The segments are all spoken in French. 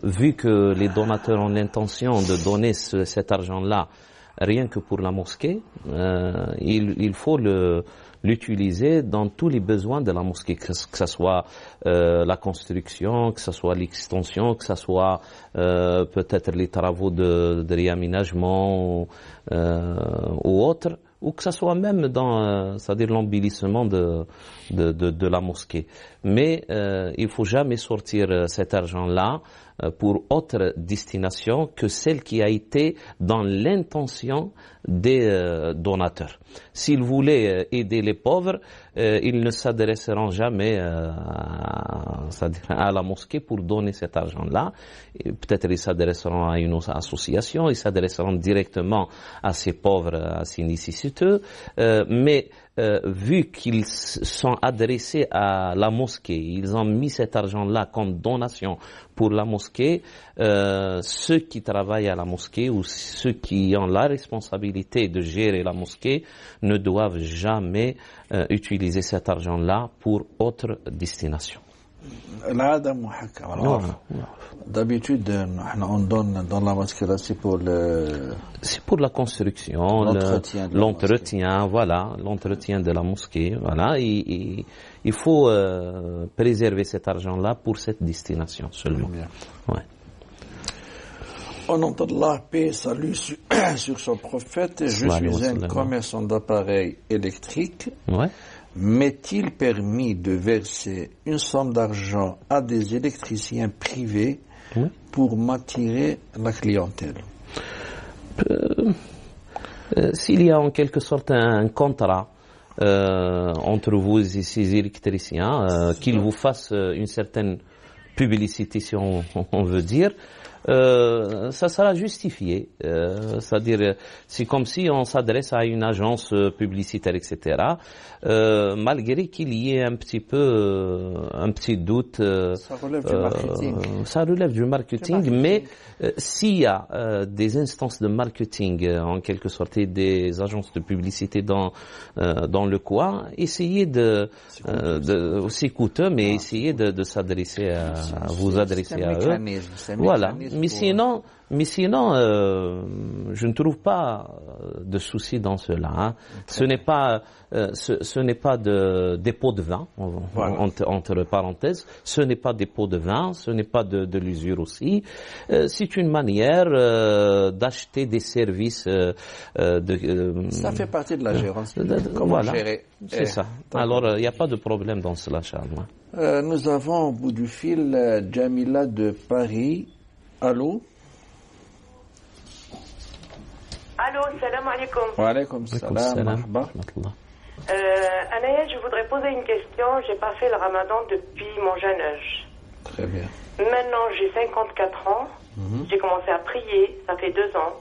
vu que les donateurs ont l'intention de donner cet argent-là rien que pour la mosquée, il faut l'utiliser dans tous les besoins de la mosquée, que ce soit la construction, que ce soit l'extension, que ce soit peut-être les travaux de réaménagement ou autres, ou que ce soit même dans, c'est-à-dire l'embellissement de la mosquée. Mais il faut jamais sortir cet argent-là pour autre destination que celle qui a été dans l'intention des donateurs. S'ils voulaient aider les pauvres, ils ne s'adresseront jamais à la mosquée pour donner cet argent-là. Peut-être ils s'adresseront à une association, ils s'adresseront directement à ces pauvres, à ces nécessiteux, mais vu qu'ils sont adressés à la mosquée, ils ont mis cet argent-là comme donation pour la mosquée, ceux qui travaillent à la mosquée ou ceux qui ont la responsabilité de gérer la mosquée ne doivent jamais utiliser cet argent-là pour autre destination. D'habitude, on donne dans la mosquée, c'est pour la construction, l'entretien, voilà, l'entretien de la mosquée, voilà. Il faut préserver cet argent-là pour cette destination seulement. Ouais. Au nom d'Allah, paix et salut sur son prophète. Je suis un commerçant d'appareils électriques. Ouais. M'est-il permis de verser une somme d'argent à des électriciens privés pour m'attirer la clientèle? S'il y a en quelque sorte un contrat entre vous et ces électriciens, qu'ils vous fassent une certaine publicité, si on veut dire, ça sera justifié. C'est-à-dire, c'est comme si on s'adresse à une agence publicitaire, etc. Malgré qu'il y ait un petit doute. Ça relève du marketing. Ça relève du marketing, mais s'il y a des instances de marketing, en quelque sorte, et des agences de publicité dans le coin, essayez c'est coûteux, mais essayez de s'adresser vous adresser à eux. Voilà. Mais sinon, je ne trouve pas de souci dans cela. Hein. Ce n'est pas de dépôt de vin, entre parenthèses. Ce n'est pas dépôt de vin, ce n'est pas de l'usure aussi. C'est une manière d'acheter des services. Ça fait partie de la gérance. Comment gérer? C'est ça. Alors, il n'y a pas de problème dans cela, Charles. Nous avons au bout du fil Jamila de Paris. Allô? Allô, salam alaikum. Wa alaikum salam. Marhaba. Anaya, je voudrais poser une question. J'ai pas fait le ramadan depuis mon jeune âge. Très bien. Maintenant, j'ai 54 ans. J'ai commencé à prier, ça fait 2 ans.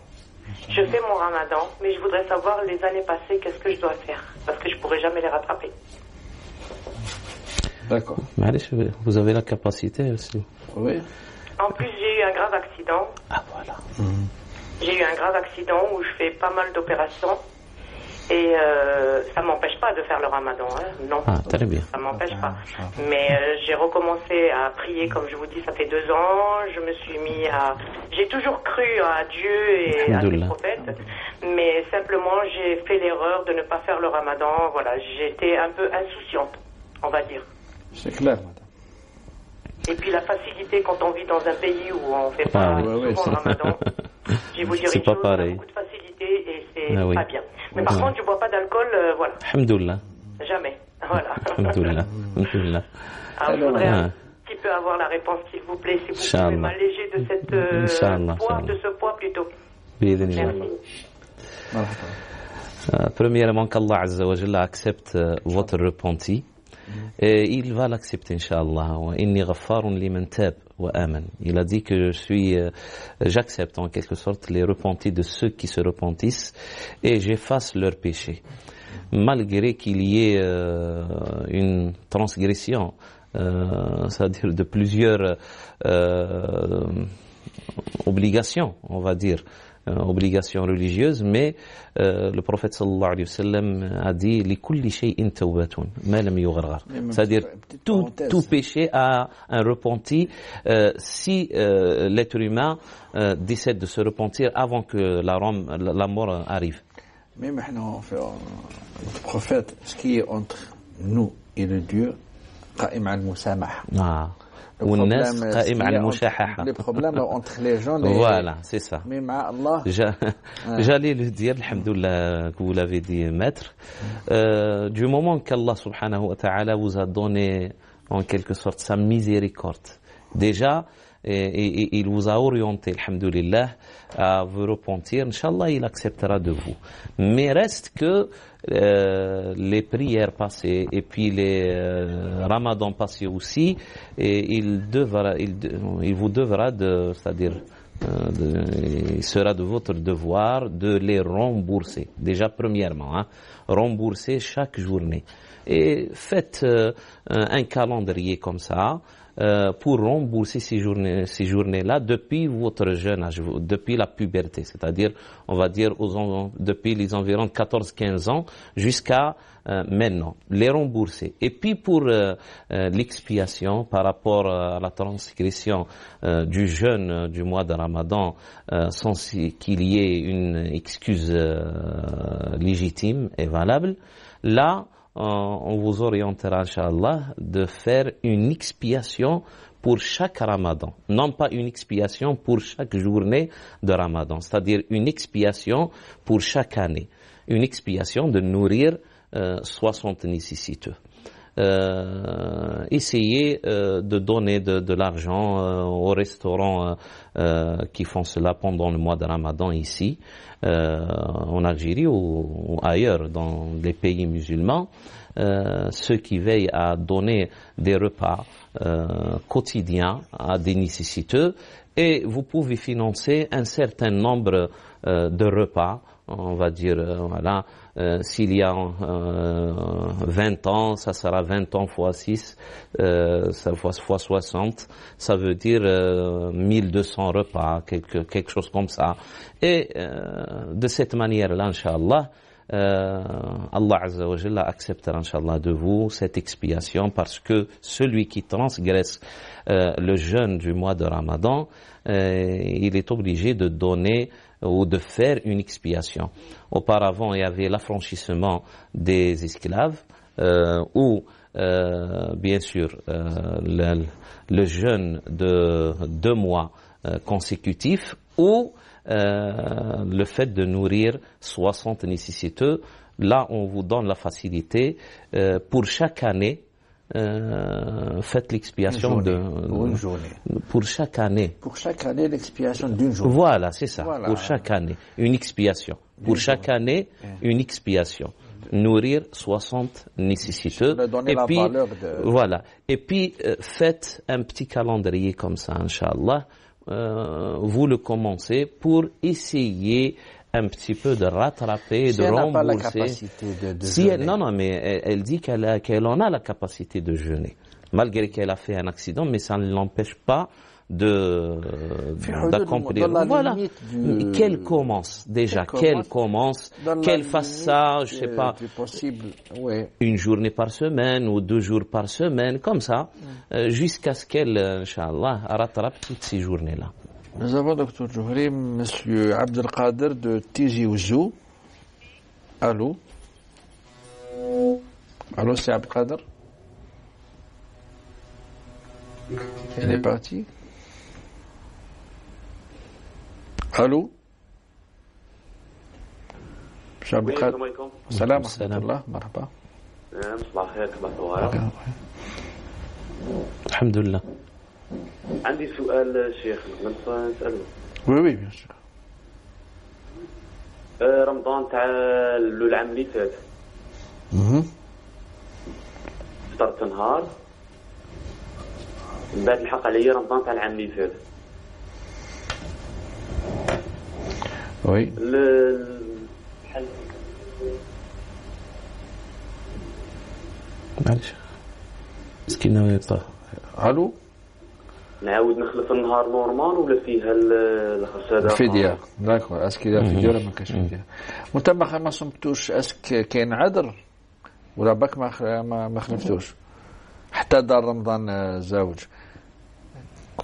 Je fais mon ramadan, mais je voudrais savoir les années passées, qu'est-ce que je dois faire? Parce que je pourrais jamais les rattraper. D'accord. Vous avez la capacité aussi. Oui. En plus, j'ai eu un grave accident. Ah, voilà. J'ai eu un grave accident où je fais pas mal d'opérations. Et ça m'empêche pas de faire le ramadan, hein. Non. Ah, très bien. Ça m'empêche pas. Mais j'ai recommencé à prier, comme je vous dis, ça fait 2 ans. Je me suis mis à... J'ai toujours cru à Dieu et à ses prophètes. Mais simplement, j'ai fait l'erreur de ne pas faire le ramadan. Voilà, j'étais un peu insouciante, on va dire. C'est clair, madame. Et puis la facilité quand on vit dans un pays où on fait pas souvent le ramadan. Je vais vous dire une chose, on a beaucoup de facilité et c'est pas bien. Mais par contre, je bois pas d'alcool, voilà. Alhamdoulilah. Jamais. Voilà. Alhamdoulilah. Alhamdoulilah. Alors, je voudrais un petit peu avoir la réponse, s'il vous plaît, si vous pouvez m'alléger de cette poids, de ce poids plutôt. Merci. Premièrement, qu'Allah Azza wa Jalla accepte votre repenti. Et il va l'accepter, Inch'Allah. Inni ghaffarun liman tab wa aman. Il a dit que j'accepte en quelque sorte les repentis de ceux qui se repentissent et j'efface leurs péchés. Malgré qu'il y ait une transgression, c'est-à-dire de plusieurs obligations, on va dire, obligation religieuse, mais le prophète sallallahu alayhi wa sallam a dit likulli shay'in tawbatun ma lam yugharghar. C'est-à-dire tout péché a un repenti si l'être humain décide de se repentir avant que la mort arrive. Mais maintenant, le prophète, ce qui est entre nous et le Dieu, قائم على المسامحة. Les problèmes entre les gens. Voilà, c'est ça. Mais Allah. J'allais le dire, alhamdoulilah, que vous l'avez dit, maître. Du moment qu'Allah subhanahu wa ta'ala vous a donné en quelque sorte sa miséricorde, déjà, et il vous a orienté, alhamdoulilah, à vous repentir, Inch'Allah, il acceptera de vous. Mais reste que les prières passées et puis les ramadans passés aussi, et il vous devra c'est-à-dire il sera de votre devoir de les rembourser. Déjà premièrement, rembourser chaque journée. Et faites un calendrier comme ça pour rembourser ces journées-là depuis votre jeune âge, depuis la puberté, c'est-à-dire, on va dire, depuis les environs 14-15 ans jusqu'à maintenant, les rembourser. Et puis pour l'expiation par rapport à la transgression du jeûne du mois de Ramadan, sans qu'il y ait une excuse légitime et valable, là, on vous orientera, Inch'Allah, de faire une expiation pour chaque Ramadan. Non pas une expiation pour chaque journée de Ramadan, c'est-à-dire une expiation pour chaque année. Une expiation de nourrir 60 nécessiteux. Essayez de donner de l'argent aux restaurants qui font cela pendant le mois de Ramadan ici, en Algérie ou ailleurs dans les pays musulmans, ceux qui veillent à donner des repas quotidiens à des nécessiteux, et vous pouvez financer un certain nombre de repas, on va dire, voilà, s'il y a 20 ans, ça sera 20 ans fois 6, ça fois 60, ça veut dire 1200 repas, quelque chose comme ça. Et de cette manière-là, Inch'Allah, Allah Azza wa Jalla acceptera, Inch'Allah, de vous cette expiation, parce que celui qui transgresse le jeûne du mois de Ramadan, il est obligé de donner ou de faire une expiation. Auparavant, il y avait l'affranchissement des esclaves, ou bien sûr le jeûne de 2 mois consécutifs, ou le fait de nourrir 60 nécessiteux. Là, on vous donne la facilité pour chaque année. Faites l'expiation une journée. Pour chaque année. Pour chaque année, l'expiation d'une journée. Voilà, c'est ça. Voilà. Pour chaque année, une expiation. Pour chaque année, une expiation. Nourrir 60 nécessiteux. Et puis, voilà. Et puis, faites un petit calendrier comme ça, Inch'Allah. Vous le commencez pour essayer un petit peu de rattraper, de rembourser. Elle n'a pas la capacité de jeûner. Non, mais elle dit qu'elle en a la capacité de jeûner, malgré qu'elle a fait un accident, mais ça ne l'empêche pas d'accomplir. Voilà. Qu'elle commence déjà, qu'elle fasse ça, je sais pas, une journée par semaine ou 2 jours par semaine, comme ça, jusqu'à ce qu'elle, Inch'Allah, rattrape toutes ces journées-là. Nous avons, Dr Jouhri, M. Abdelkader de Tizi Ouzou. Allô? Allô, c'est Abdelkader? Il est parti? Allô? M. Abdelkader? Salam, rahmatullah, marhaba. Alhamdulillah. عندي سؤال شيخ نسأله. وي بيان سور. رمضان تاع العام اللي فات. فطرت نهار. من بعد الحق عليا رمضان تاع العام اللي فات. وي. معلش. مسكين ناوي يطلع. الو. نعاود نخلف النهار نورمال ولا فيها الخسادة الفدية؟ داكور. اسكي دار فدية ولا ما كاش فدية؟ وانت ما صمتوش اسك كاين عذر ولا باك ما خلفتوش حتى دار رمضان الزوج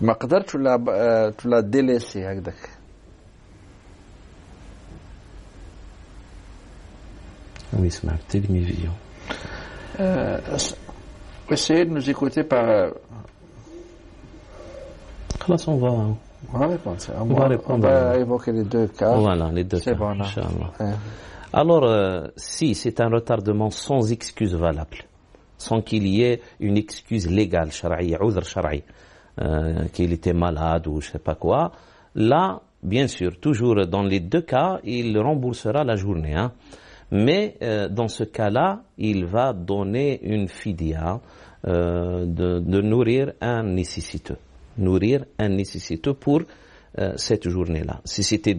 ما قدرتش ولا ديليسي هكذاك؟ Oui, c'est ma télévision. Essayez de nous écouter par... خلاص on va répondre. On va évoquer les deux cas. Voilà, les deux cas. Bon, alors, si c'est un retardement sans excuse valable, sans qu'il y ait une excuse légale, qu'il était malade ou je sais pas quoi, là, bien sûr, toujours dans les deux cas, il remboursera la journée. Hein. Mais dans ce cas-là, il va donner une fidya de nourrir un nécessiteux. Nourrir un nécessiteux pour cette journée-là. Si c'était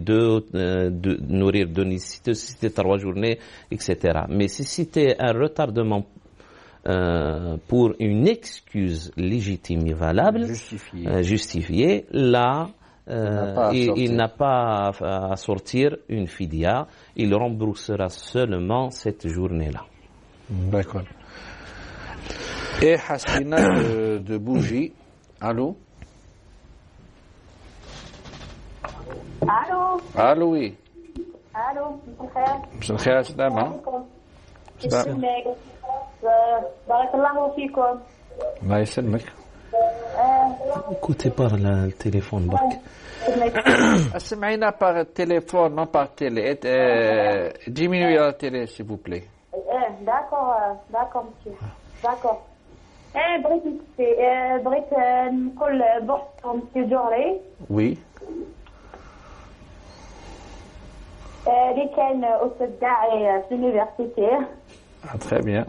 nourrir deux nécessiteux, si c'était 3 journées, etc. Mais si c'était un retardement pour une excuse légitime et valable, justifiée, là, il n'a pas à sortir une fidya, il remboursera seulement cette journée-là. D'accord. Et Hasina de Bougie, allô? Allô? Allô, oui. Allô, مساء الخير سلامة. بارك الله فيكم. الله يسلمك. Écoutez par le téléphone, Bark. سمعينا par téléphone, non par télé. Diminuez la télé, s'il vous plaît. D'accord, monsieur. D'accord. بغيت نقول بوحدكم monsieur جوري. Oui. اللي كان أستاذ داعي في اليونيفرسيتي. Très bien.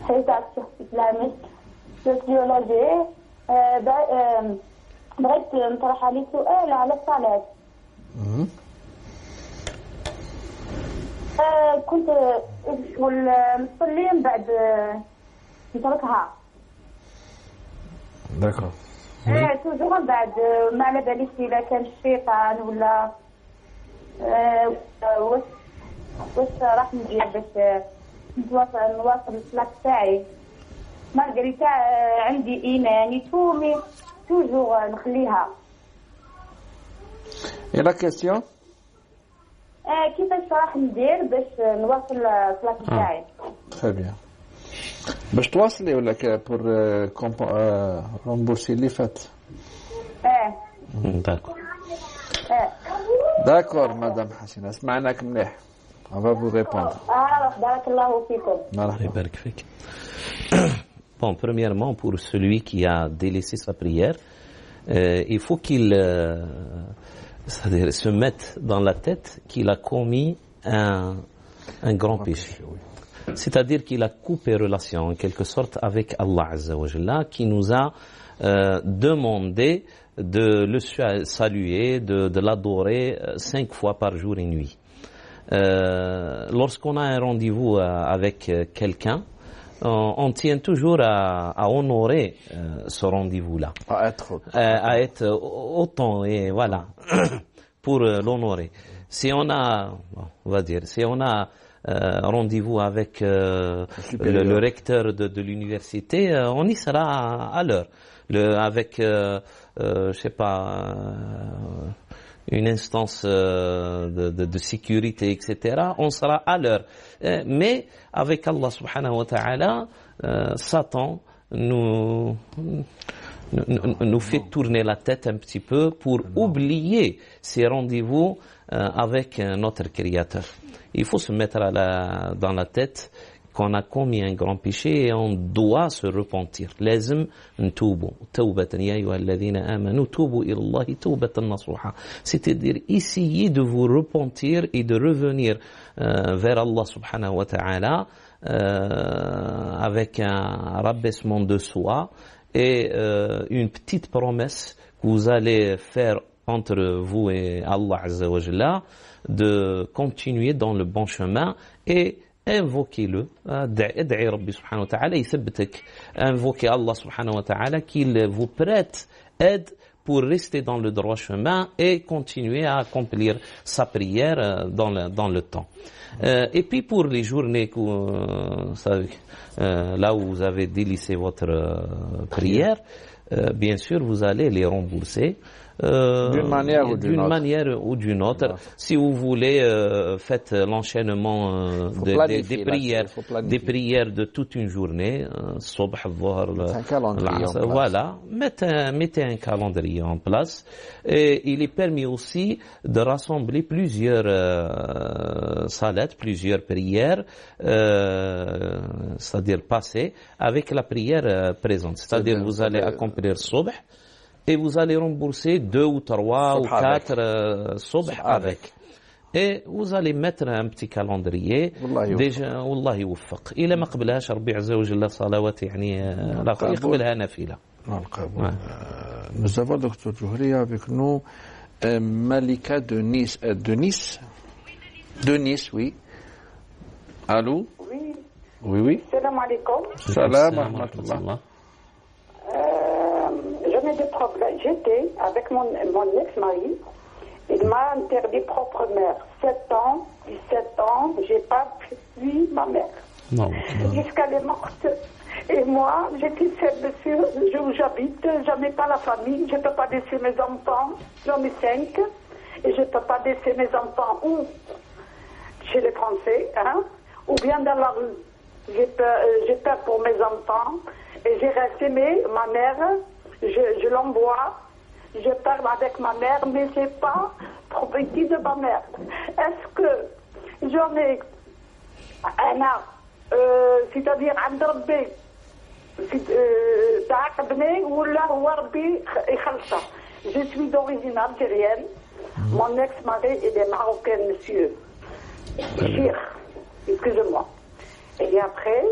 حساب إسلامي سوسيولوجي. بغيت نطرح عليه سؤال على الصلاة. كنت نصلي من بعد نتركها. D'accord. توجور من بعد ما على باليش إلا كان الشيطان ولا واش راح ندير باش نواصل الصلاة تاعي. مارغريتا عندي إيماني تومي توجور نخليها. Et la question? كيفاش راح ندير باش نواصل الصلاة تاعي؟ Très bien. باش تواصلي ولا pour rembourser اللي فات؟ D'accord. D'accord, madame Hassina. سمعناك مليح. On va vous répondre. بارك الله فيكم. Bon, premièrement, pour celui qui a délaissé sa prière, il faut qu'il c'est-à-dire se mette dans la tête qu'il a commis un grand péché. C'est-à-dire qu'il a coupé relation en quelque sorte avec Allah Azza wa Jalla, qui nous a demandé de le saluer, de l'adorer 5 fois par jour et nuit. Lorsqu'on a un rendez-vous avec quelqu'un, on tient toujours à honorer ce rendez-vous-là. À être autant, et voilà, pour l'honorer. Si on a, on va dire, si on a rendez-vous avec le recteur de l'université, on y sera à l'heure. Avec, je sais pas, une instance de sécurité, etc., on sera à l'heure. Mais avec Allah subhanahu wa ta'ala, Satan nous fait tourner la tête un petit peu pour oublier ces rendez-vous avec notre Créateur. Il faut se mettre dans la tête qu'on a commis un grand péché et on doit se repentir. لازم نتوبوا توبة يا أيها الذين آمنوا توبوا إلى الله توبة نصوحا. C'est-à-dire essayer de vous repentir et de revenir vers Allah subhanahu wa ta'ala avec un rabaissement de soi et une petite promesse que vous allez faire entre vous et Allah Azza wa Jalla de continuer dans le bon chemin et invoquez-le. ادعي ربي سبحانه وتعالى يثبتك. Invoquez Allah subhanahu wa ta'ala qu'il vous prête aide pour rester dans le droit chemin et continuer à accomplir sa prière dans le temps. Et puis pour les journées là où vous avez délaissé votre prière, bien sûr vous allez les rembourser. D'une manière ou d'une autre. Si vous voulez, faites l'enchaînement des prières de toute une journée, Subh, Dhuhr, voilà, mettez un calendrier en place. Et il est permis aussi de rassembler plusieurs salats, plusieurs prières, c'est-à-dire passées, avec la prière présente. C'est-à-dire vous allez accomplir Subh, et vous allez rembourser 2 ou 3 ou 4 Subh avec. Et vous allez mettre un petit calendrier. déjà والله يوفق. إلى ما قبلهاش ربي عز وجل صلوات يعني يقبلها نافلة. Nous avons Dr Jouhri avec nous, Malika de Nice. De Nice, oui. Allô? Oui. Oui. Salam alaikum. Salam wa rahmatullah. J'en ai des problèmes. J'étais avec mon ex-mari. Il m'a interdit propre mère. 17 ans, j'ai pas vu ma mère. Non. Jusqu'à elle est morte. Et moi, j'étais seule dessus, où j'habite, j'en ai pas la famille, je peux pas laisser mes enfants, j'en ai 5, et je peux pas laisser mes enfants ou chez les Français, ou bien dans la rue. J'ai peur pour mes enfants, et j'ai resté, mais ma mère, je l'envoie, je parle avec ma mère, mais c'est pas propriété de ma mère. Est-ce que j'en ai un an, c'est-à-dire un ربي تعاقبني ولا هو ربي يخلصه. Je suis d'origine algérienne. Mon ex-mari il est marocain, monsieur. Excusez-moi. Et après,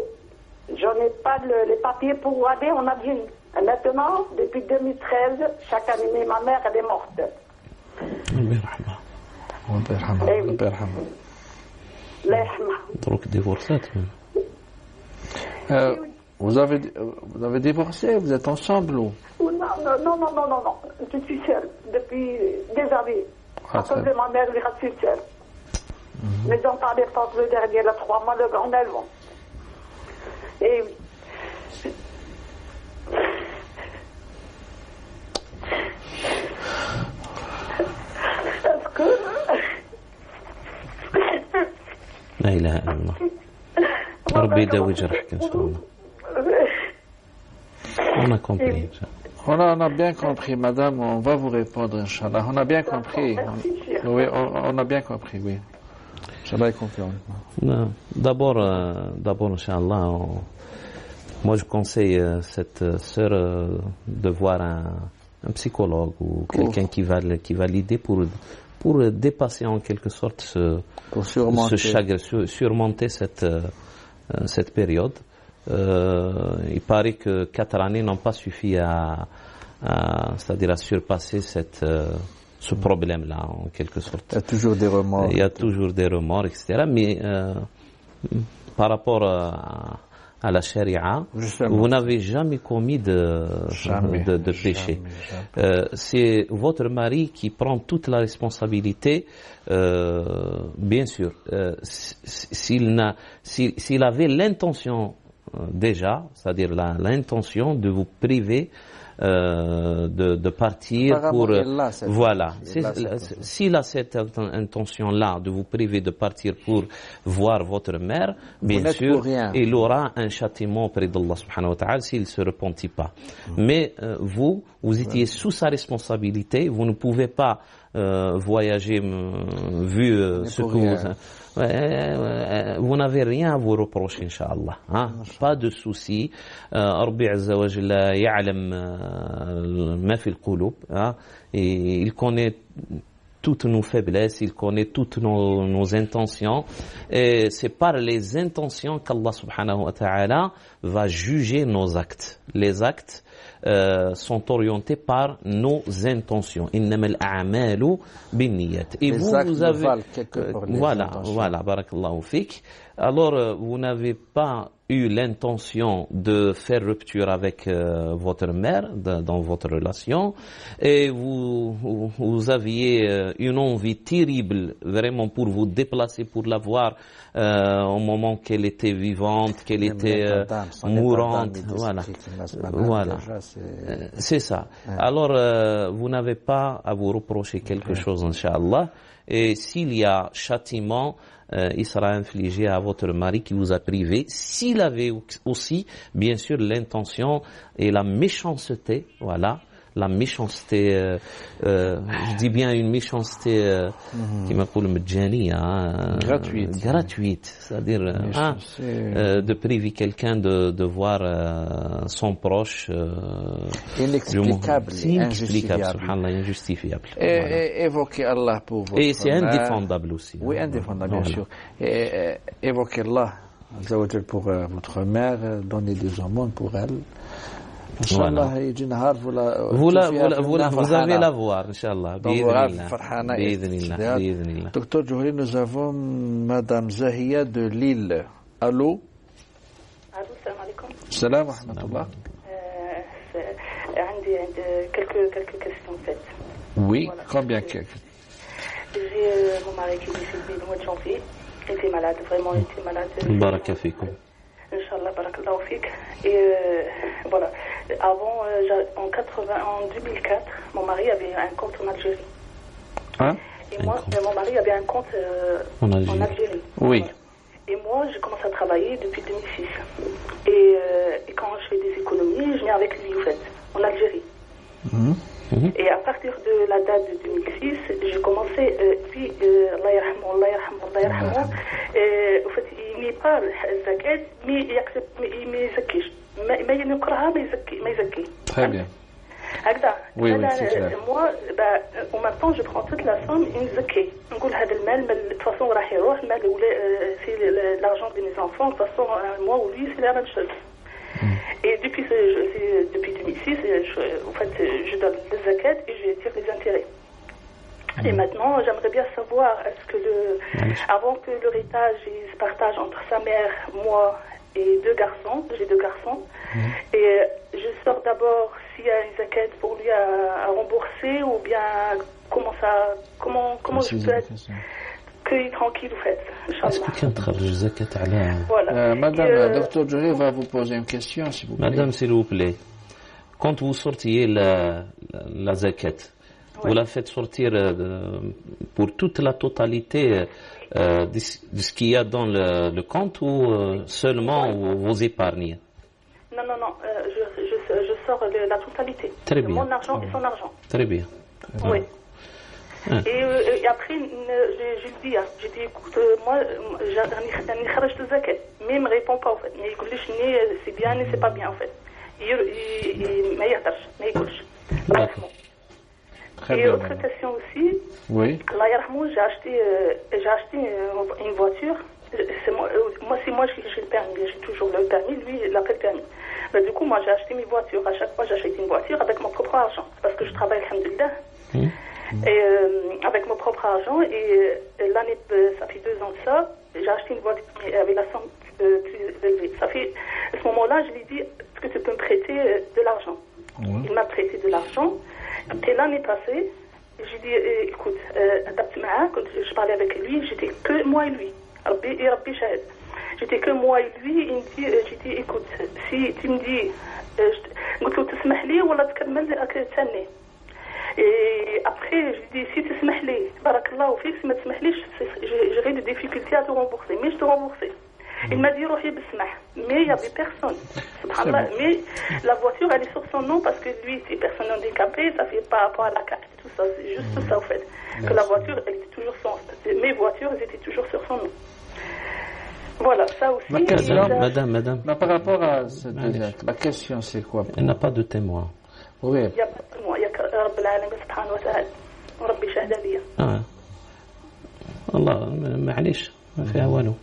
j'en ai pas les papiers pour aller en Algérie. Et maintenant, depuis 2013, chaque année, ma mère elle est morte. Donc divorcé. Vous avez divorcé, vous êtes ensemble ou? Non. Je suis seule depuis des années. Après ma mère, je suis seule. Mes enfants, les portent le dernier, le 3 mois, le grand élevant. Et est-ce que لا إله إلا الله ربي يداوي جرحك إن شاء الله. On a compris. On a bien compris, madame, on va vous répondre, Inch'Allah. On a bien compris. Oui, on a bien compris, oui. Inch'Allah est confiant. D'abord, Inch'Allah, moi je conseille cette sœur de voir un psychologue ou quelqu'un qui va l'aider pour dépasser en quelque sorte ce chagrin, surmonter cette période. Il paraît que 4 années n'ont pas suffi c'est-à-dire à surpasser ce problème-là, en quelque sorte. Il y a toujours des remords. Il y a toujours des remords, etc. Mais par rapport à la charia, vous n'avez jamais commis de péché. C'est votre mari qui prend toute la responsabilité. Bien sûr, s'il avait l'intention déjà, c'est-à-dire l'intention de vous priver de partir pour voilà. S'il a cette intention-là de vous priver de partir pour voir votre mère, bien sûr, il aura un châtiment auprès d'Allah subhanahu wa ta'ala s'il ne se repentit pas. Mais vous étiez sous sa responsabilité, vous ne pouvez pas voyager vu ce que vous n'avez rien à vous reprocher, Inch'Allah. Pas de souci. Rabbi Azza wa Jalla ya'lam ma fi al-qulub. Il connaît toutes nos faiblesses, il connaît toutes nos intentions. Et c'est par les intentions qu'Allah subhanahu wa ta'ala va juger nos actes. Les actes sont orientés par nos intentions. Innamal a'malu binniyat. Et vous avez voilà, barakallahu fik. alors vous n'avez pas eu l'intention de faire rupture avec votre mère dans votre relation et vous aviez une envie terrible vraiment pour vous déplacer pour la voir au moment qu'elle était vivante, qu'elle était mourante. Voilà. C'est ça. Alors vous n'avez pas à vous reprocher quelque chose, Inch'Allah. Et s'il y a châtiment, il sera infligé à votre mari qui vous a privé. S'il avait aussi, bien sûr, l'intention et la méchanceté, voilà, la méchanceté, je dis bien une méchanceté qui m'appelle gratuite, c'est-à-dire de priver quelqu'un de voir son proche inexplicable, injustifiable. Et évoquer Allah pour votre et c'est indéfendable aussi. Oui, indéfendable, bien sûr. Et évoquer Allah pour votre mère, donner des aumônes pour elle. Voilà. Vous allez la voir, Inch'Allah. Docteur Djouhri, nous avons Madame Zahia de Lille. Allô? Allô, salam alaikum. Salam wa rahmatullah. J'ai quelques questions en fait. Oui, voilà. Combien quelques? J'ai mon mari qui est décédé le mois de janvier. Il était malade, vraiment, il était malade. Baraka fikum. Inch'Allah, barakallahu fik. Et voilà. Avant, en 2004, mon mari avait un compte en Algérie. Hein? Et moi, mon mari avait un compte en Algérie. Oui. Voilà. Et moi, j'ai commencé à travailler depuis 2006. Et quand je fais des économies, je viens avec lui, en fait, en Algérie. Et à partir de la date de 2006, j'ai commencé, puis, Allah yarhamou, en fait, il n'est pas zakat, mais il accepte, il me zakkish. ما ينقرها ما يزكي. Très bien. هكذا. Oui, c'est clair. Moi, en même temps, je prends toute la somme et نزكي. نقول هذا المال de toute façon راح يروح المال c'est l'argent de mes enfants. De toute façon, moi ou lui, c'est la même chose. Et depuis 2006, en fait, je donne le zakat et je tire les intérêts. Et maintenant, j'aimerais bien savoir, est-ce que avant que l'héritage se partage entre sa mère, moi et j'ai deux garçons, et je sors d'abord s'il y a une zakat pour lui à rembourser, ou bien comment je peux être cueilli tranquille, en fait. Voilà. Madame, Docteur Djouhri va vous poser une question, s'il vous plaît. Madame, s'il vous plaît, quand vous sortiez la zakat, vous la faites sortir pour toute la totalité de ce qu'il y a dans le compte, ou seulement vous épargnez? Non, je sors la totalité. Très bien. Mon argent et son argent. Très bien. Oui. Et après, je lui dis, écoute, moi, j'ai خرجت le zakat, mais il ne me répond pas, en fait. Mais il dit, c'est bien et c'est pas bien, en fait. Il ما يقولش. Et autre question aussi. Oui. Allah yarhamou, j'ai acheté une voiture. C'est moi qui j'ai le permis. J'ai toujours le permis. Lui, il n'a pas le permis. Mais du coup, moi, j'ai acheté mes voitures. À chaque fois, j'achète une voiture avec mon propre argent. Parce que je travaille, alhamdoulilah. Et avec mon propre argent. Et l'année, ça fait 2 ans de ça, j'ai acheté une voiture avec la somme plus élevée. Ça fait, à ce moment-là, je lui ai dit, est-ce que tu peux me prêter de l'argent? Il m'a prêté de l'argent. Après l'année passée, j'ai dit, écoute, quand je parlais avec lui, j'étais que moi et lui. J'étais que moi et lui. J'ai dit, écoute, si tu me dis, قلت له تسمح لي ولا تكمل تسني. Et après, je dis, si tu سمح لي, barakallahu fik, si tu تسمح لي, j'aurai des difficultés à te rembourser, mais je te rembourse. Il m'a dit, Rohi Bismah. Mais il n'y avait personne. Subhanallah. Mais la voiture, elle est sur son nom parce que lui, c'est personne handicapée, ça fait pas rapport à la carte et tout ça. C'est juste tout ça, en fait. Que la voiture, elle était toujours mes voitures, elles étaient toujours sur son nom. Voilà, ça aussi. Madame. Mais par rapport à cette la question, c'est quoi? Elle n'a pas de témoin. Oui. Il n'y a pas de témoin. Il y a que Rabb al-Alamin subhanahu wa ta'ala. Rabbi shahda liya. Allah, معليش ما فيها والو.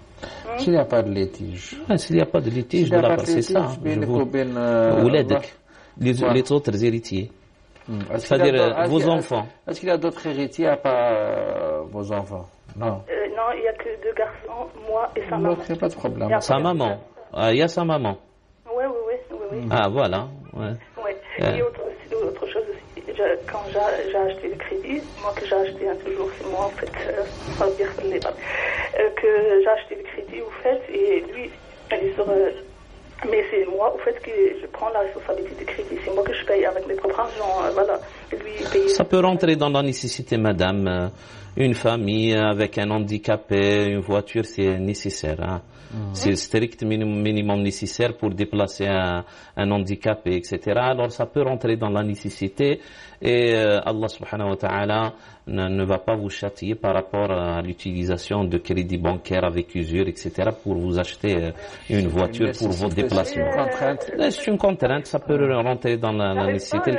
S'il n'y a pas de litige. S'il n'y a pas de litige, c'est ça. بينك وبين ولادك les autres héritiers. C'est-à-dire vos enfants. Est-ce qu'il y a d'autres héritiers à part vos enfants? Non. Non, il n'y a que 2 garçons, moi et sa maman. Il n'y a pas de problème. Sa maman. Il y a sa maman. Oui. Ah, voilà. Ouais. Et autre chose aussi, quand j'ai acheté le crédit, moi que j'ai acheté toujours, c'est moi en fait, que j'ai acheté le crédit au fait, et lui, elle est sur... mais c'est moi au fait que je prends la responsabilité du crédit, c'est moi que je paye avec mes propres argent, voilà. Lui, paye... Ça peut rentrer dans la nécessité, madame. Une famille avec un handicapé, une voiture, c'est nécessaire. Hein. C'est le strict minimum nécessaire pour déplacer un handicapé, etc. Alors ça peut rentrer dans la nécessité et Allah subhanahu wa ta'ala ne va pas vous châtier par rapport à l'utilisation de crédit bancaire avec usure, etc. pour vous acheter une voiture pour vos déplacements. C'est une contrainte, ça peut rentrer dans la nécessité.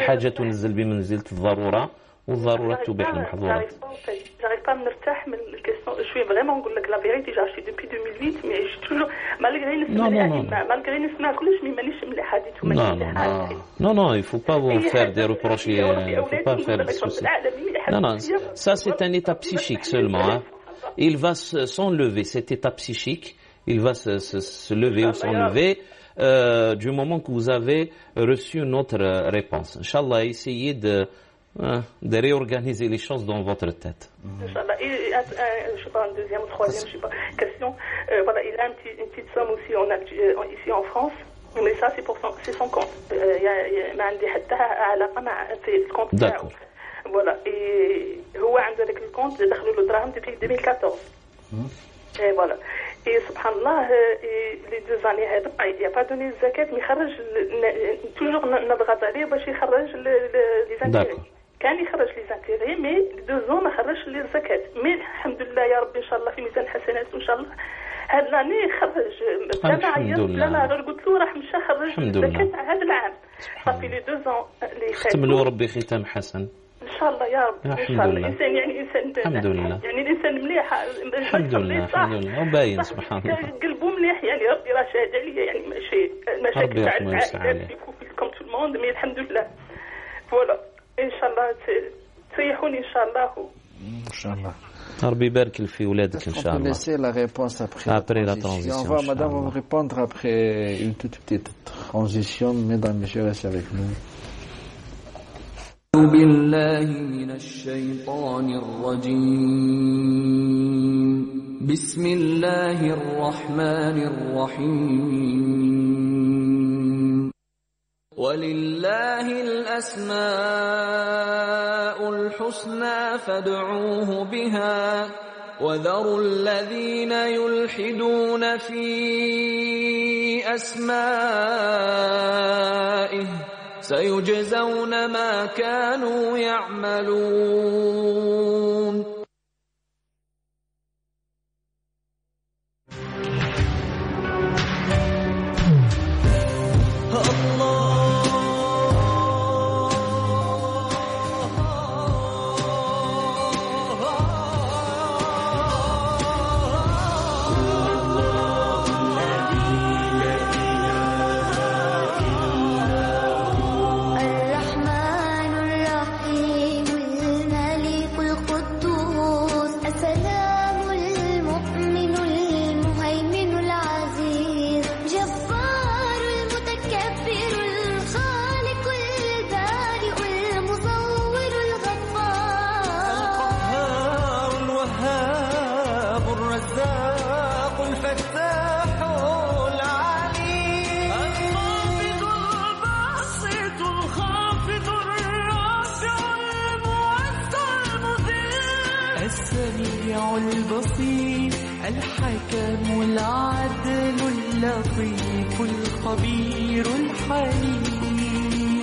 J'arrive pas à me نرتاح من الكيستيون. Je suis vraiment نقول لك la vérité, j'ai acheté depuis 2008 mais j'ai toujours malgré نسمع كلش مانيش مليحه ديتو Non, il faut pas vous faire des reproches, il faut pas faire des soucis. Non, ça c'est un état psychique seulement. Hein. Il va s'enlever, cet état psychique, il va se lever ou s'enlever du moment que vous avez reçu une autre réponse. Inch'Allah, essayez de réorganiser les choses dans votre tête. Inch'Allah. Et je sais pas, une deuxième ou troisième, je sais pas, question. Voilà, il a une petite somme aussi ici en France, mais ça c'est son compte. ما عندي حتى علاقة مع الكونت تاعو. Voilà. Et هو عنده ذاك الكونت دخلوا له دراهم depuis 2014. Et voilà. Et subhanallah, les 2 années هذا il n'y a pas donné الزكاة mais يخرج toujours نضغط عليه باش يخرج les intérêts. كان يخرج لي زانتيغي مي 2 ans ما خرجش لي الزكاة مي الحمد لله يا ربي ان شاء الله في ميزان حسناته ان شاء الله هاد لاني خرج بلا عيط بلا قلت له راح مشى خرج الزكاة هذا العام صافي لي 2 ans اللي ختم له ربي ختام حسن ان شاء الله يا رب ان شاء الله انسان يعني انسان الحمد لله يعني الانسان مليح الحمد لله وباين سبحان الله قلبه مليح يعني ربي راه شاهد عليا يعني ماشي المشاكل تاع العائلات كوم تو الموند مي الحمد لله فوالا إن شاء الله تريحوني إن شاء الله. إن شاء الله. ربي يبارك في ولادك إن شاء الله. On peut laisser la réponse après la transition. On va, madame, vous répondre après une toute petite transition. Mesdames, messieurs, restez avec nous. بالله من الشيطان الرجيم بسم الله الرحمن الرحيم ولله الأسماء الحسنى فادعوه بها وذروا الذين يلحدون في أسمائه سيجزون ما كانوا يعملون الحكم العدل اللطيف الخبير الحليم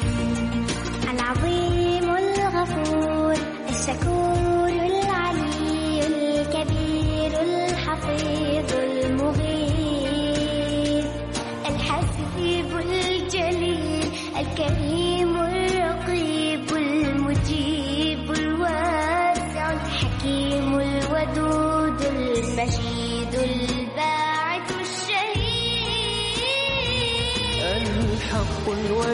العظيم الغفور الشكور العلي الكبير الحفيظ المغيث الحسيب الجليل الكريم الرقيب المجيب الواسع الحكيم الودود المجيد الباعث الشهيد الحق الودود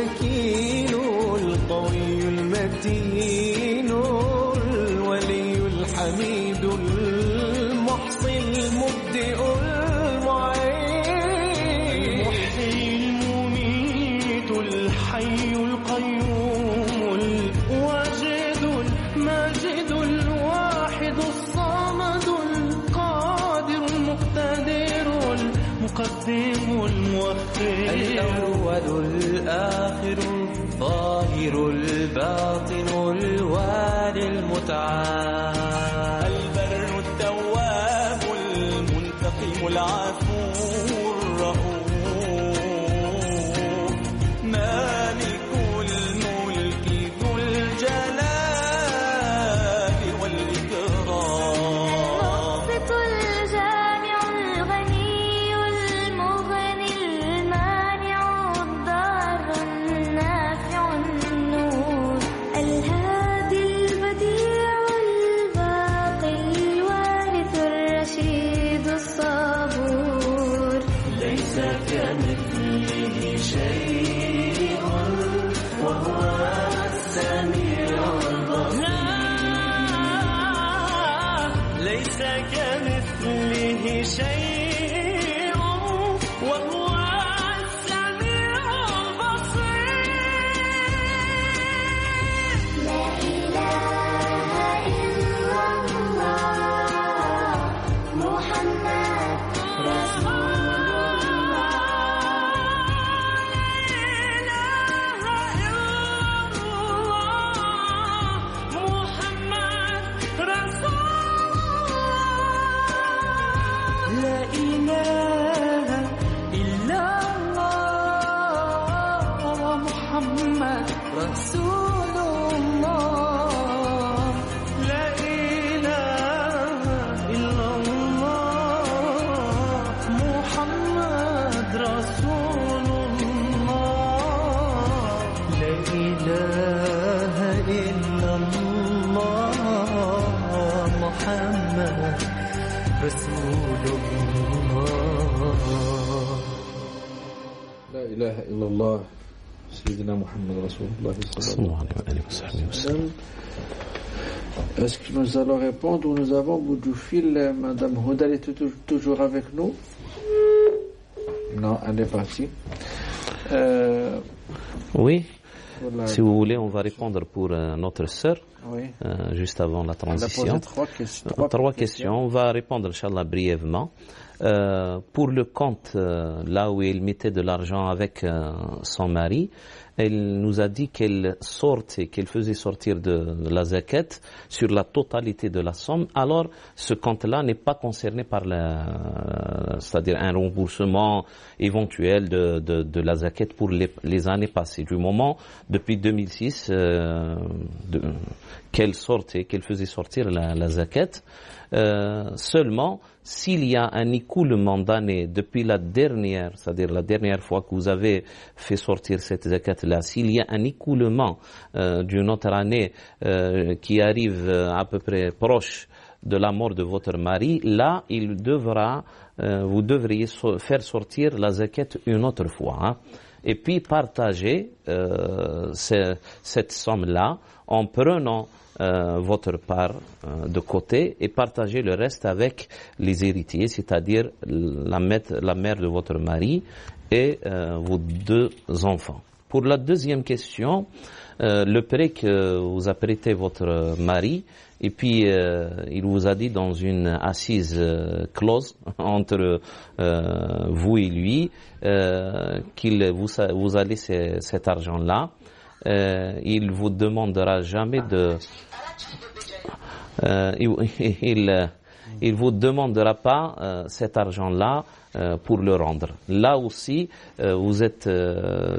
المقدم المؤخر الأول الآخر الظاهر الباطن الوالي المتعال البر التواب المنتقم العفو الرؤوف مالك الملك ذو الجلال والإكرام المقسط الجامع الغني المغني المانع الضار النافع النور الهادي البديع الباقي الوارث الرشيد الصبور ليس كمثله شيء وهو السميع البصير ليس كمثله شيء وهو السميع البصير لا إله إلا الله محمد رسول لا إله إلا الله محمد رسول الله لا إله إلا الله محمد رسول الله لا إله إلا الله محمد رسول الله لا إله إلا الله سيدنا محمد رسول الله صلى الله عليه وسلم. Est-ce que nous allons répondre ou nous avons au bout du fil Madame Houdal est toujours avec nous? Non, elle est partie. Oui. Voilà. Si vous voulez, on va répondre pour notre sœur, Oui. juste avant la transition. Elle a posé trois questions. On va répondre, Inch'Allah, brièvement. Pour le compte, là où elle mettait de l'argent avec son mari, elle nous a dit qu'elle faisait sortir de la zakat sur la totalité de la somme. Alors, ce compte-là n'est pas concerné par c'est-à-dire un remboursement éventuel de la zakat pour les années passées. Du moment, depuis 2006, qu'elle faisait sortir la zakat. Seulement, s'il y a un écoulement d'année depuis la dernière, c'est-à-dire la dernière fois que vous avez fait sortir cette zakat-là, s'il y a un écoulement d'une autre année qui arrive à peu près proche de la mort de votre mari, là, vous devriez faire sortir la zakat une autre fois. Hein. Et puis partager cette somme-là en prenant votre part de côté et partager le reste avec les héritiers, c'est-à-dire la mère de votre mari et vos deux enfants. Pour la deuxième question, le prêt que vous a prêté votre mari, et puis il vous a dit dans une assise close entre vous et lui qu'il vous a laissé cet argent-là. Il vous demandera jamais il vous demandera pas cet argent-là pour le rendre. Là aussi, vous êtes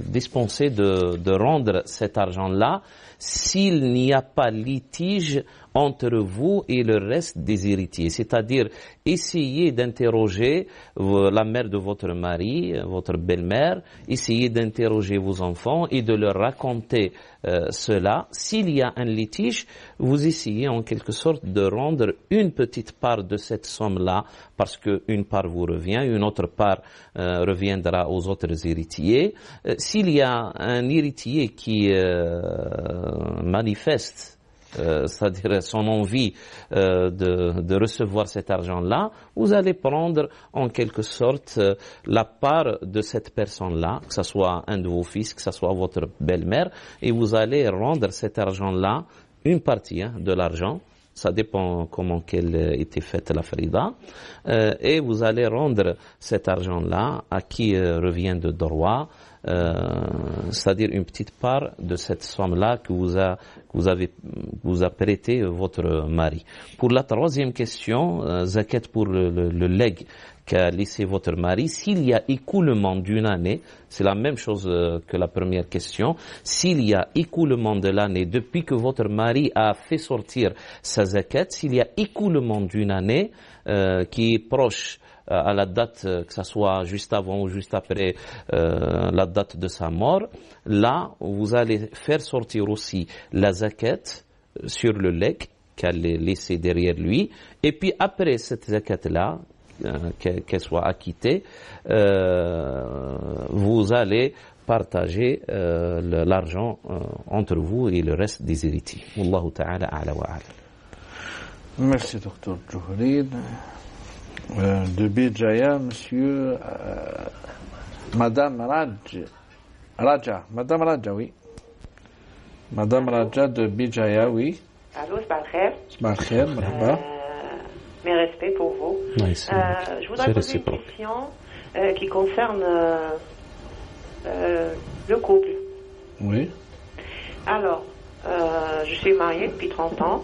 dispensé de rendre cet argent-là s'il n'y a pas litige entre vous et le reste des héritiers. C'est-à-dire, essayez d'interroger la mère de votre mari, votre belle-mère, essayez d'interroger vos enfants et de leur raconter cela. S'il y a un litige, vous essayez en quelque sorte de rendre une petite part de cette somme-là, parce qu'une part vous revient, une autre part reviendra aux autres héritiers. S'il y a un héritier qui manifeste c'est-à-dire son envie de recevoir cet argent-là, vous allez prendre en quelque sorte la part de cette personne-là, que ce soit un de vos fils, que ce soit votre belle-mère, et vous allez rendre cet argent-là, une partie de l'argent, ça dépend comment qu'elle était faite la farida, et vous allez rendre cet argent-là à qui revient de droit, c'est-à-dire une petite part de cette somme-là que vous a prêté votre mari. Pour la troisième question, zakat pour le legs qu'a laissé votre mari, s'il y a écoulement d'une année, c'est la même chose que la première question, s'il y a écoulement de l'année depuis que votre mari a fait sortir sa zakat, s'il y a écoulement d'une année qui est proche à la date, que ce soit juste avant ou juste après la date de sa mort, là, vous allez faire sortir aussi la zakat sur le legs qu'elle a laissé derrière lui, et puis après cette zakat-là, qu'elle soit acquittée, vous allez partager l'argent entre vous et le reste des héritiers. Wallahu ta'ala a'la wa a'la. Merci, docteur Djouhrine. De Bijaya, monsieur, Madame Raja, oui. Madame Raja de Bijaya, oui. Allô, Sbah al-Khair. Sbah al-Khair, marhaba. Mes respects pour vous. Oui, je voudrais poser une question qui concerne le couple. Oui. Alors, je suis mariée depuis 30 ans.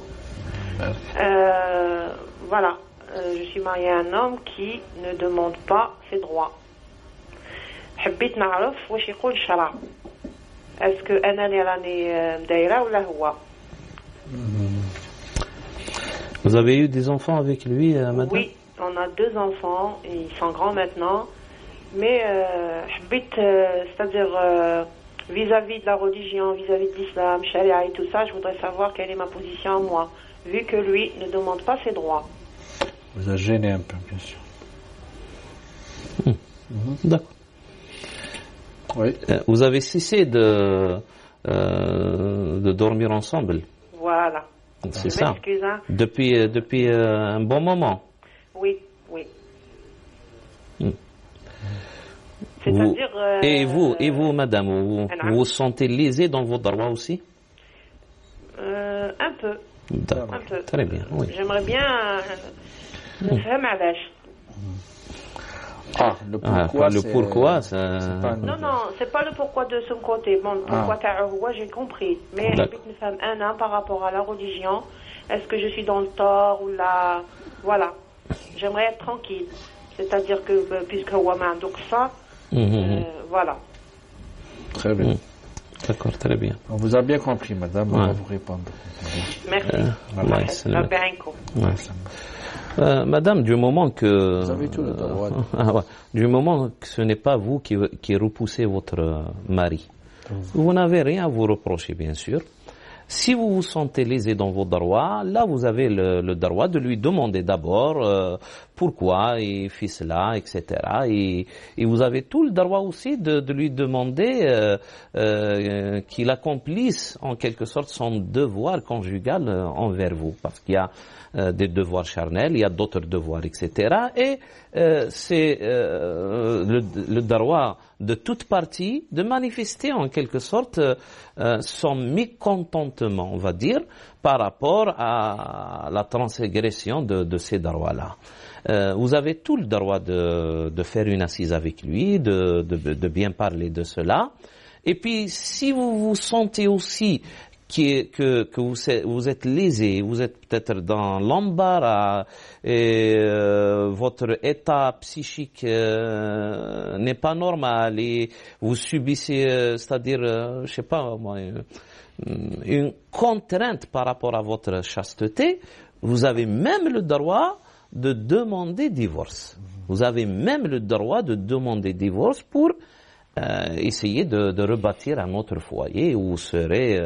Voilà. Je suis mariée à un homme qui ne demande pas ses droits. حبيت نعرف واش يقول الشرع. Est-ce que أنا اللي راني مدايرة ولا هو؟ Vous avez eu des enfants avec lui, madame? Oui, on a 2 enfants, ils sont grands maintenant, mais c'est-à-dire vis-à-vis de la religion, vis-à-vis de l'islam, charia et tout ça, je voudrais savoir quelle est ma position à moi, vu que lui ne demande pas ses droits. Vous a gêné un peu, bien sûr. D'accord. Oui. Vous avez cessé de dormir ensemble? Voilà. C'est ça. Hein. Depuis un bon moment. Oui. C'est-à-dire. Et vous, madame, vous vous sentez lésée dans vos droits aussi? Un peu. D'accord. Un peu. Très bien. Oui. J'aimerais bien. نفهم علاش. Le pourquoi, Non, c'est pas le pourquoi de son côté. Bon, pourquoi j'ai compris. Mais par rapport à la religion, est-ce que je suis dans le tort ou là, voilà. J'aimerais être tranquille. C'est-à-dire que puisque Ouama donc ça, voilà. Très bien. D'accord, très bien. On vous a bien compris, madame. On va vous répondre. Merci. Madame, du moment que vous avez tout le droit. Du moment que ce n'est pas vous qui repoussez votre mari, vous n'avez rien à vous reprocher, bien sûr. Si vous vous sentez lésé dans vos droits, là vous avez le droit de lui demander d'abord pourquoi il fait cela, etc. Et vous avez tout le droit aussi de lui demander qu'il accomplisse en quelque sorte son devoir conjugal envers vous, parce qu'il y a des devoirs charnels, il y a d'autres devoirs, etc. Et c'est le droit de toute partie de manifester en quelque sorte son mécontentement, on va dire, par rapport à la transgression de ces droits-là. Vous avez tout le droit de faire une assise avec lui, de bien parler de cela. Et puis, si vous vous sentez aussi que vous êtes lésé, vous êtes peut-être dans l'embarras et votre état psychique n'est pas normal et vous subissez, c'est-à-dire, je sais pas moi, une contrainte par rapport à votre chasteté, vous avez même le droit de demander divorce. Vous avez même le droit de demander divorce pour essayer de rebâtir un autre foyer où vous serez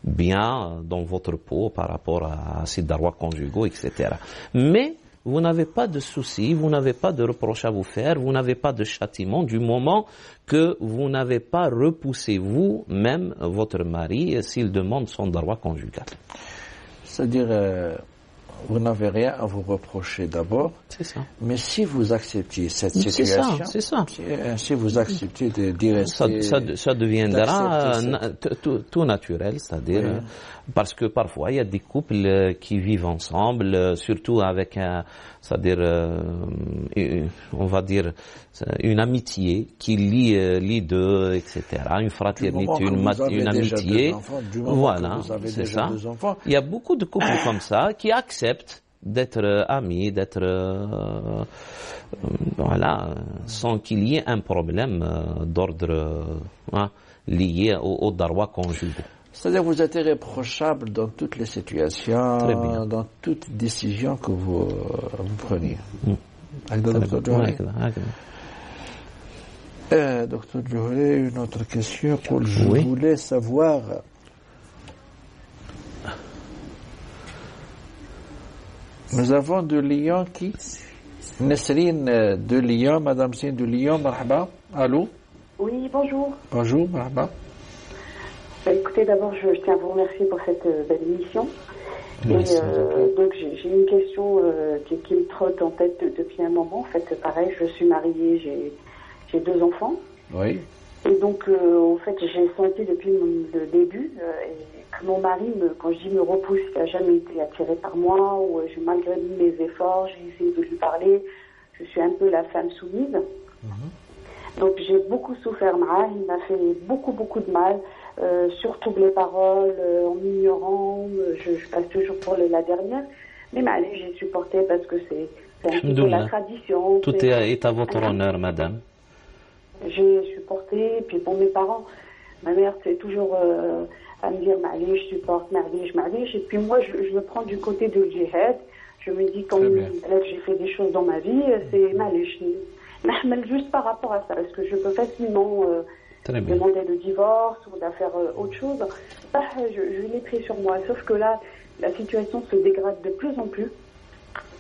bien dans votre peau par rapport à ces droits conjugaux, etc. Mais vous n'avez pas de soucis, vous n'avez pas de reproches à vous faire, vous n'avez pas de châtiment du moment que vous n'avez pas repoussé vous-même votre mari s'il demande son droit conjugal. C'est-à-dire, vous n'avez rien à vous reprocher d'abord. C'est ça. Mais si vous acceptez cette situation, c'est ça. Si vous acceptez d'y rester, ça deviendra tout naturel, c'est-à-dire parce que parfois il y a des couples qui vivent ensemble, surtout avec c'est-à-dire on va dire une amitié qui lie deux, etc. Une fraternité, une amitié. Voilà, c'est ça. Il y a beaucoup de couples comme ça qui acceptent d'être amis, d'être voilà, sans qu'il y ait un problème d'ordre lié aux droits conjugaux. C'est-à-dire que vous êtes irréprochable dans toutes les situations, dans toute décision que vous preniez. Docteur Djouhri, une autre question. Je voulais savoir... Nous avons de Lyon qui? Nesrine de Lyon, Madame Sine de Lyon, marhaba. Allô? Oui, bonjour. Bonjour, marhaba. Écoutez, d'abord, je tiens à vous remercier pour cette belle émission. Merci. Et donc, j'ai une question qui me trotte en tête depuis un moment. En fait, pareil, je suis mariée, j'ai 2 enfants. Oui. Et donc, en fait, j'ai senti depuis le début que mon mari, quand je dis me repousse, il n'a jamais été attiré par moi, ou malgré mes efforts, j'ai essayé de lui parler. Je suis un peu la femme soumise. Donc, j'ai beaucoup souffert mal. Il m'a fait beaucoup de mal. Surtout les paroles, en m'ignorant, je passe toujours pour la dernière. Mais allez, j'ai supporté parce que c'est un petit peu la tradition. Tout est à votre honneur, madame. J'ai supporté, et puis pour mes parents, ma mère c'est toujours à me dire allez, je supporte, m'arriche, et puis moi je me prends du côté de djihad. Je me dis quand j'ai fait des choses dans ma vie, c'est m'arriche. Mais juste par rapport à ça, parce que je peux facilement demander le divorce ou de faire autre chose. Ça, je l'ai pris sur moi. Sauf que là, la situation se dégrade de plus en plus.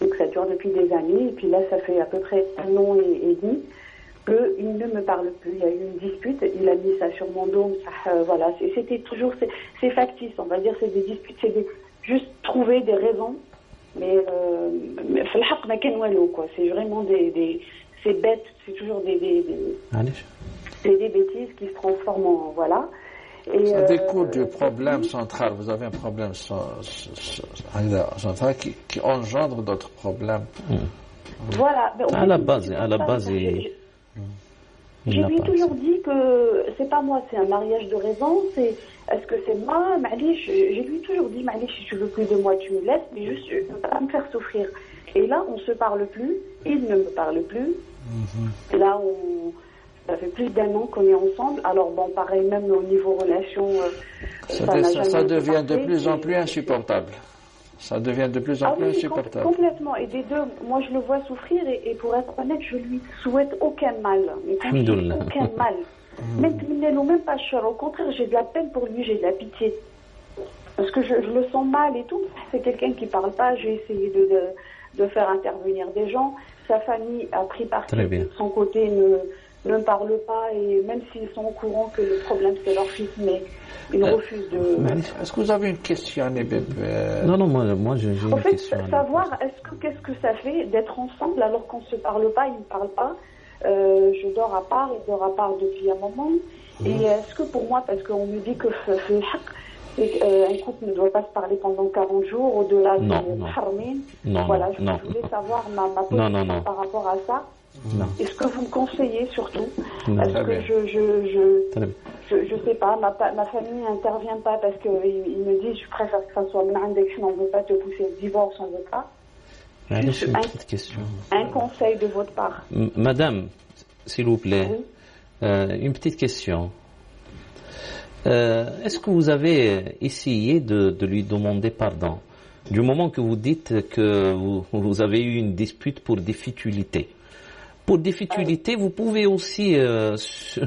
Donc ça dure depuis des années. Et puis là, ça fait à peu près 1 an et demi qu'il ne me parle plus. Il y a eu une dispute. Il a mis ça sur mon dos. Voilà. C'était toujours... C'est factice, on va dire. C'est des disputes. C'est juste trouver des raisons. Mais quoi. C'est vraiment c'est bête. C'est toujours c'est des bêtises qui se transforment en... Voilà. Et ça découle du problème central. Vous avez un problème central qui engendre d'autres problèmes. Voilà. À la base, je lui ai toujours dit que c'est pas moi, c'est un mariage de raison. Est-ce que c'est moi, Malish? Je lui ai toujours dit, Malish, si tu veux plus de moi, tu me laisses, mais juste, je ne peux pas me faire souffrir. Et là, on se parle plus. Il ne me parle plus. Et là, ça fait plus d'1 an qu'on est ensemble. Alors bon, pareil, même au niveau relation, ça devient de plus en plus insupportable. Ça devient de plus en plus insupportable. Complètement. Et des deux, moi je le vois souffrir et pour être honnête, je lui souhaite aucun mal. Mais quand je dis aucun mal, même pas cher. Au contraire, j'ai de la peine pour lui, j'ai de la pitié. Parce que je le sens mal et tout. C'est quelqu'un qui parle pas. J'ai essayé de faire intervenir des gens. Sa famille a pris parti de son côté, ne parle pas, et même s'ils sont au courant que le problème c'est leur fils, mais ils refusent de... Est-ce que vous avez une question, Non, moi j'ai une question. En fait, savoir, qu'est-ce que ça fait d'être ensemble alors qu'on ne se parle pas, ils ne parlent pas. Je dors à part, il dort à part depuis un moment. Et est-ce que pour moi, parce qu'on me dit que un couple ne doit pas se parler pendant 40 jours, au-delà de Harmin. Voilà, je voulais savoir ma position par rapport à ça. Est-ce que vous me conseillez surtout? Parce que je sais pas, ma famille n'intervient pas parce qu'ils me disent je préfère que ça soit on ne veut pas te pousser au divorce, on ne veut pas. Juste une petite question. Un conseil de votre part. Madame, s'il vous plaît, une petite question. Est-ce que vous avez essayé de lui demander pardon du moment que vous dites que vous avez eu une dispute pour des futilités? Pour des futilités, vous pouvez aussi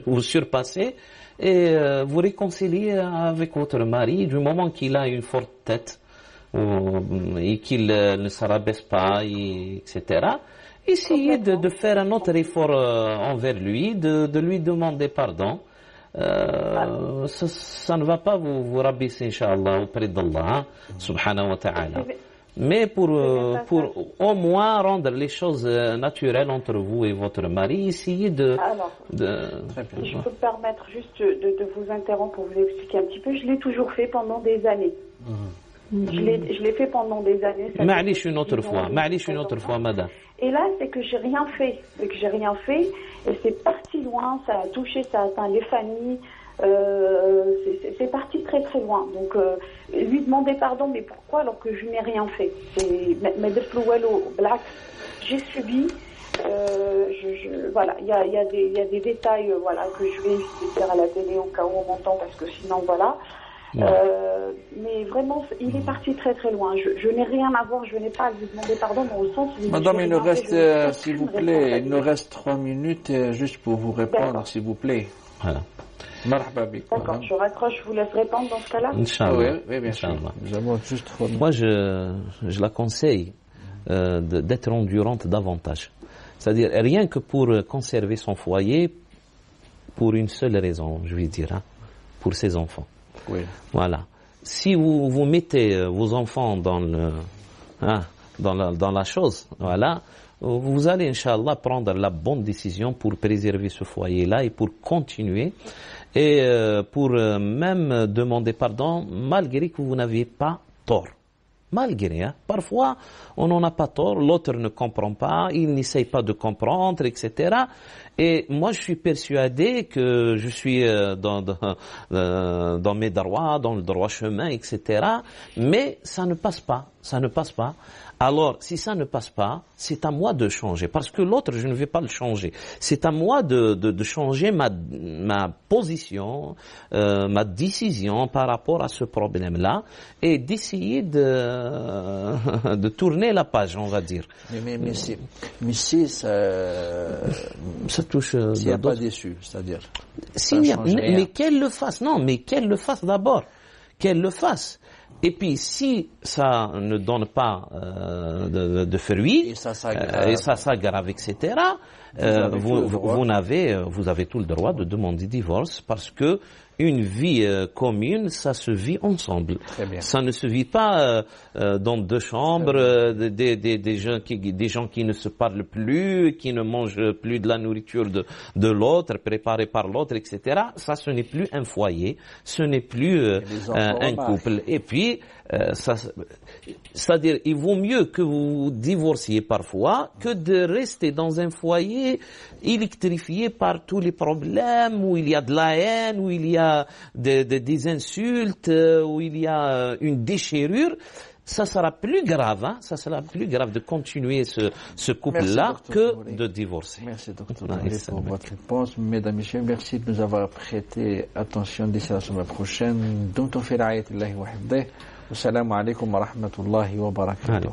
vous surpasser et vous réconcilier avec votre mari du moment qu'il a une forte tête et qu'il ne se rabaisse pas, etc. Essayez de faire un autre effort envers lui, de lui demander pardon. Ça ne va pas vous rabaisser, Inch'Allah, auprès d'Allah, subhanahu wa ta'ala. Mais pour au moins rendre les choses naturelles entre vous et votre mari, essayez de... Alors, si je peux me permettre juste de vous interrompre pour vous expliquer un petit peu, je l'ai toujours fait pendant des années. Je l'ai fait pendant des années. Ma'alish une autre fois, madame. Et là, c'est que j'ai rien fait. Et c'est parti loin, ça a touché, ça a atteint les familles. C'est parti très très loin. Donc, lui demander pardon, mais pourquoi alors que je n'ai rien fait? J'ai subi. Voilà, il y a des détails que je vais essayer de faire à la télé au cas où on m'entend, parce que sinon, voilà. Mais vraiment, il est parti très très loin. Je n'ai rien à voir, je n'ai pas à lui demander pardon, mais au sens où... Madame, il nous reste, s'il vous plaît, il nous reste 3 minutes juste pour vous répondre, s'il vous plaît. Voilà. D'accord, je raccroche, je vous laisse répondre dans ce cas-là. Inch'Allah. Oui, bien sûr. Nous avons juste 3 minutes. Moi, je la conseille d'être endurante davantage. C'est-à-dire, rien que pour conserver son foyer, pour une seule raison, je vais dire, pour ses enfants. Oui. Voilà. Si vous mettez vos enfants dans la chose, voilà, vous allez, Inch'Allah, prendre la bonne décision pour préserver ce foyer-là et pour continuer et pour même demander pardon malgré que vous n'aviez pas tort. Malgré, parfois on n'en a pas tort, l'autre ne comprend pas, il n'essaye pas de comprendre, etc. Et moi je suis persuadé que je suis dans mes droits, dans le droit chemin, etc. Mais ça ne passe pas. Alors, si ça ne passe pas, c'est à moi de changer. Parce que l'autre, je ne vais pas le changer. C'est à moi de changer ma position, ma décision par rapport à ce problème-là et d'essayer de tourner la page, on va dire. Mais si ça touche... S'il n'y a pas déçu, c'est-à-dire... Mais qu'elle le fasse. Non, mais qu'elle le fasse d'abord. Qu'elle le fasse. Et puis, si ça ne donne pas de fruits, et ça s'aggrave, etc., vous avez tout le droit de demander divorce parce que une vie commune, ça se vit ensemble. Ça ne se vit pas dans 2 chambres, des gens qui ne se parlent plus, qui ne mangent plus de la nourriture de l'autre, préparée par l'autre, etc. Ça, ce n'est plus un foyer, ce n'est plus un couple. Et puis, c'est-à-dire, il vaut mieux que vous divorciez parfois que de rester dans un foyer électrifié par tous les problèmes, où il y a de la haine, où il y a des insultes, où il y a une déchirure. Ça sera plus grave, de continuer ce couple-là que de divorcer. Merci, docteur, pour votre réponse. Mesdames et messieurs, merci de nous avoir prêté attention. D'ici la semaine prochaine. Dumtum fi ra'ayatillahi wa hifdih. Wassalamu alaikum wa rahmatullahi wa barakatuh.